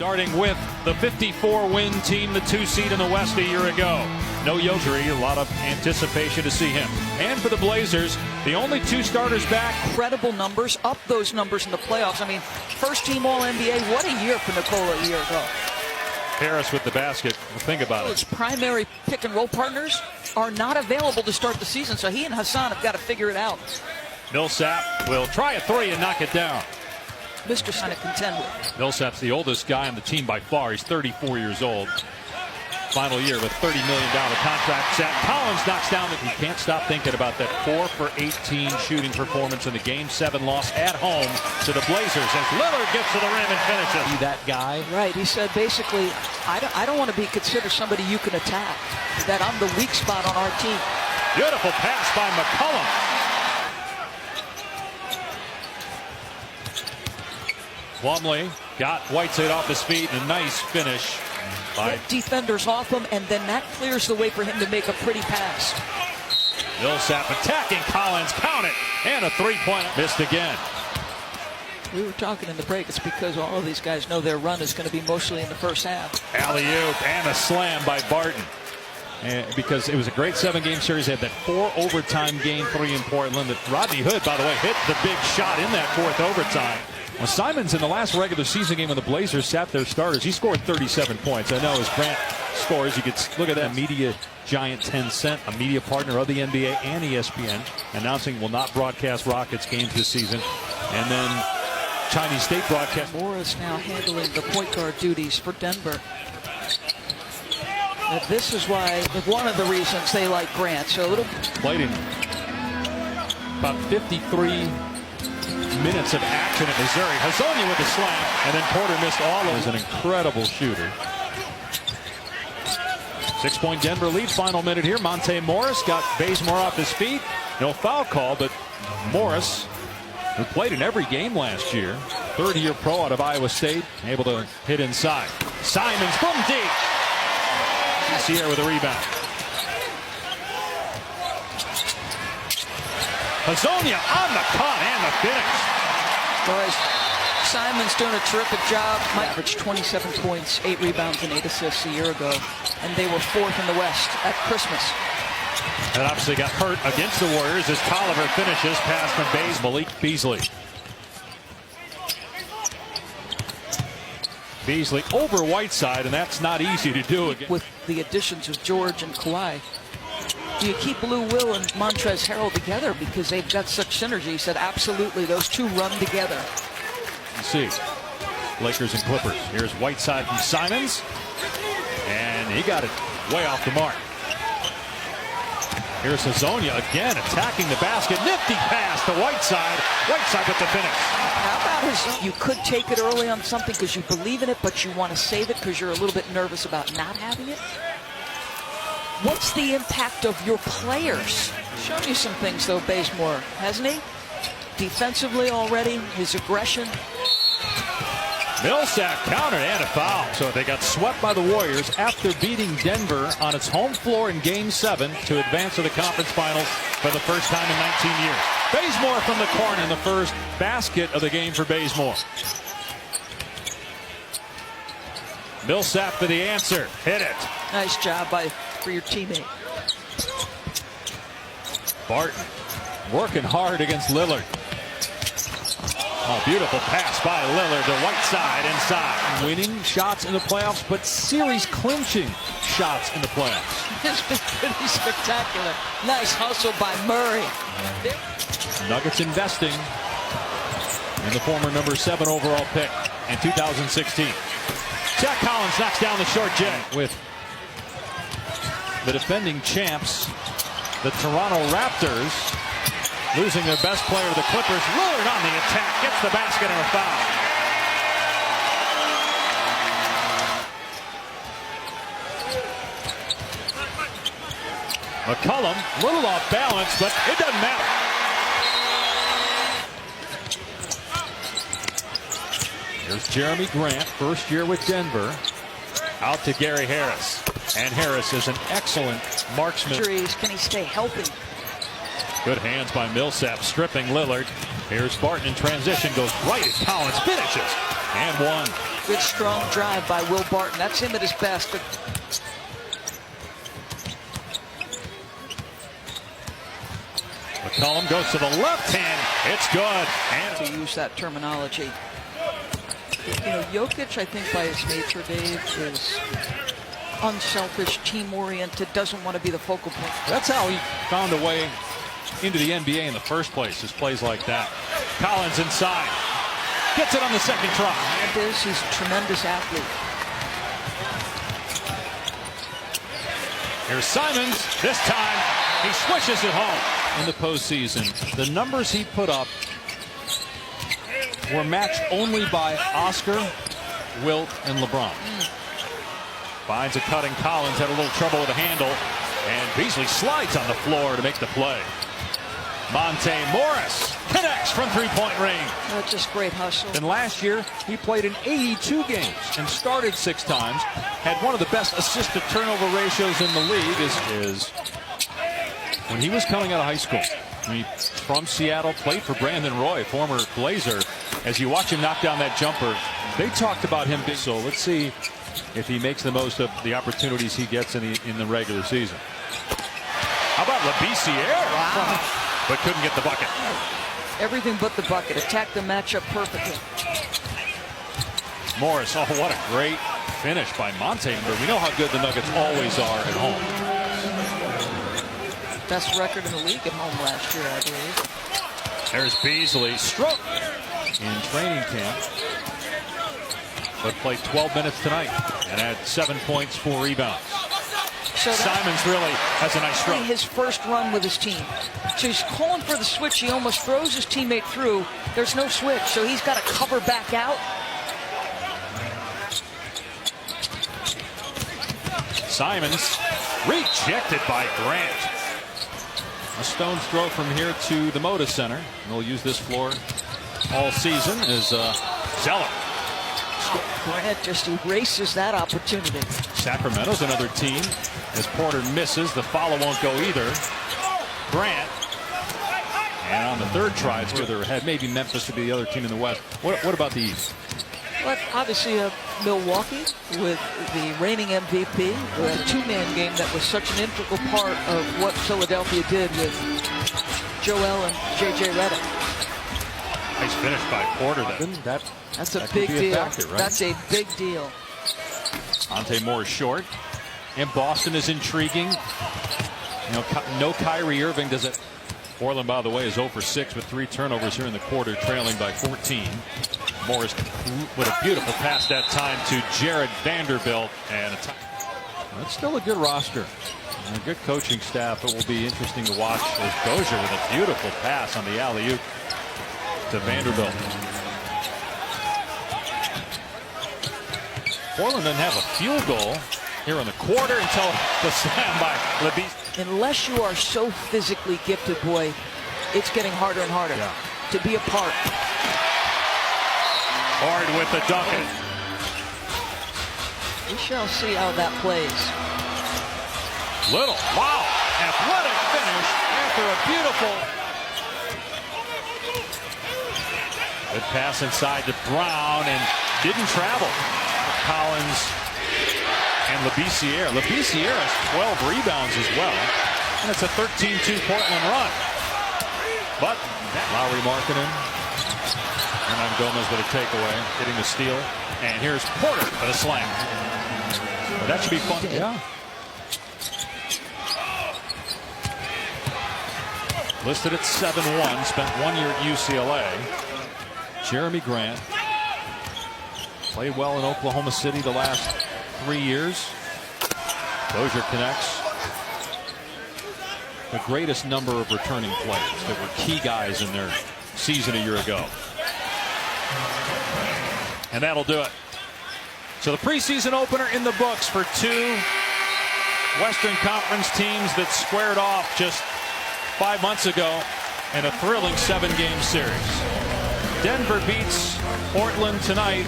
Starting with the 54-win team, the 2 seed in the West a year ago. No Yogery, a lot of anticipation to see him. And for the Blazers, the only 2 starters back. Incredible numbers, up those numbers in the playoffs. I mean, first team All-NBA, what a year for Nikola a year ago. Harris with the basket. Well, think about it. His primary pick-and-roll partners are not available to start the season, so he and Hassan have got to figure it out. Millsap will try a 3 and knock it down. Mr. Son to contend with. Millsap's the oldest guy on the team by far. He's 34 years old. Final year with $30 million contract. Zach Collins knocks down that he can't stop thinking about that 4 for 18 shooting performance in the Game 7 loss at home to the Blazers as Lillard gets to the rim and finishes. Be that guy. Right. He said basically, I don't want to be considered somebody you can attack. That I'm the weak spot on our team. Beautiful pass by McCollum. Plumlee got Whiteside off his feet and a nice finish by defenders off him, and then that clears the way for him to make a pretty pass. Millsap attacking Collins, count it, and a 3-pointer missed again. We were talking in the break, it's because all of these guys know their run is going to be mostly in the first half. Alley-oop and a slam by Barton. And because it was a great 7-game series, they had that 4 overtime game 3 in Portland. That Rodney Hood, by the way, hit the big shot in that 4th overtime. Well, Simons in the last regular season game when the Blazers sat their starters, he scored 37 points. I know as Grant scores, you could look at that media giant 10 Cent, a media partner of the NBA and ESPN, announcing will not broadcast Rockets games this season. And then Chinese State broadcast. Morris now handling the point guard duties for Denver. Now, this is why, one of the reasons they like Grant. So a little played in about 53 minutes of action at Missouri. Hazonia with the slam, and then Porter missed all of it. Is an incredible shooter. 6-point Denver lead. Final minute here. Monte Morris got Bazemore off his feet. No foul call, but Morris, who played in every game last year, 3rd-year pro out of Iowa State, able to hit inside. Simons from deep. Sierra with a rebound. Hazonia on the cut and the finish. Boys, Simon's doing a terrific job. Averaged 27 points, 8 rebounds, and 8 assists a year ago. And they were 4th in the West at Christmas. And obviously got hurt against the Warriors as Tolliver finishes pass from Bays. Malik Beasley. Beasley over Whiteside, and that's not easy to do again. With the additions of George and Kawhi, do you keep Lou Will and Montrezl Harrell together because they've got such synergy? He said absolutely, those 2 run together. You see, Lakers and Clippers. Here's Whiteside from Simons, and he got it way off the mark. Here's Hazonia again attacking the basket. Nifty pass to Whiteside. Whiteside with the finish. How about his, you could take it early on something because you believe in it, but you want to save it because you're a little bit nervous about not having it? What's the impact of your players? Shown you some things, though, Bazemore, hasn't he? Defensively already, his aggression. Millsap countered and a foul. So they got swept by the Warriors after beating Denver on its home floor in Game 7 to advance to the conference finals for the first time in 19 years. Bazemore from the corner in the first basket of the game for Bazemore. Millsap for the answer. Hit it. Nice job for your teammate. Barton working hard against Lillard. Oh, beautiful pass by Lillard to Whiteside inside. Winning shots in the playoffs, but series clinching shots in the playoffs. It's been pretty spectacular. Nice hustle by Murray. Nuggets investing in the former number 7 overall pick in 2016. Zach Collins knocks down the short jet with the defending champs, the Toronto Raptors, losing their best player to the Clippers. Lillard on the attack, gets the basket and a foul. McCollum, a little off balance, but it doesn't matter. Here's Jeremy Grant, first year with Denver, out to Gary Harris. And Harris is an excellent marksman. Can he stay healthy? Good hands by Millsap, stripping Lillard. Here's Barton in transition, goes right at Collins, finishes, and one. Good strong drive by Will Barton. That's him at his best. McCollum goes to the left hand. It's good. And to use that terminology. You know, Jokic, I think by his nature, Dave, is unselfish, team-oriented, doesn't want to be the focal point. that's how he found a way into the NBA in the first place, is plays like that. Collins inside. Gets it on the second try. And he's a tremendous athlete. Here's Simons. This time, he swishes it home. In the postseason, the numbers he put up were matched only by Oscar, Wilt, and LeBron. Finds a cutting Collins, had a little trouble with the handle, and Beasley slides on the floor to make the play. Monte Morris connects from three-point range. That's just great hustle. And last year, he played in 82 games and started 6 times. Had one of the best assist-to-turnover ratios in the league. Is when he was coming out of high school. From Seattle, played for Brandon Roy, former Blazer. As you watch him knock down that jumper, they talked about him big. So let's see if he makes the most of the opportunities he gets in the regular season. How about Labissiere? Wow. But couldn't get the bucket. Everything but the bucket. Attacked the matchup perfectly. Morris, oh, what a great finish by Monte. But we know how good the Nuggets always are at home. Best record in the league at home last year, I believe. There's Beasley. Stroke in training camp. But played 12 minutes tonight and had 7 points, 4 rebounds. So Simons really has a nice stroke. His first run with his team. So he's calling for the switch. He almost throws his teammate through. There's no switch, so he's got to cover back out. Simons rejected by Grant. A stone's throw from here to the Moda Center. We'll use this floor all season as Zeller. Grant just erases that opportunity. Sacramento's another team. As Porter misses, the follow won't go either. Grant. And on the third try, it's further ahead. Maybe Memphis would be the other team in the West. What about the East? But obviously Milwaukee with the reigning MVP, with a 2-man game that was such an integral part of what Philadelphia did with Joel and J.J. Redick. Nice finish by Porter. That's a big deal. Factor, right? That's a big deal. Monte Morris short. And Boston is intriguing. You know, no Kyrie Irving does it. Portland, by the way, is 0 for 6 with 3 turnovers here in the quarter, trailing by 14. Morris with a beautiful pass that time to Jared Vanderbilt. And it's still a good roster. And a good coaching staff. It will be interesting to watch as Dozier with a beautiful pass on the alley-oop to Vanderbilt. Portland doesn't have a field goal here in the quarter until the slam by Labissiere. Unless you are so physically gifted, boy, it's getting harder and harder to be a part. Hard with the Duncan. We shall see how that plays. Little, wow, athletic finish after a beautiful. Good pass inside to Brown and didn't travel. Collins and Labissiere. Labissiere has 12 rebounds as well. And it's a 13-2 Portland run. But Lowry Markkanen. And then Gomez with a takeaway, hitting the steal. And here's Porter for the slam. Well, that should be fun. Yeah. Listed at 7-1, spent 1 year at UCLA. Jeremy Grant played well in Oklahoma City the last 3 years. Dozier connects. The greatest number of returning players that were key guys in their season a year ago. And that'll do it. So the preseason opener in the books for 2 Western Conference teams that squared off just 5 months ago in a thrilling 7-game series. Denver beats Portland tonight.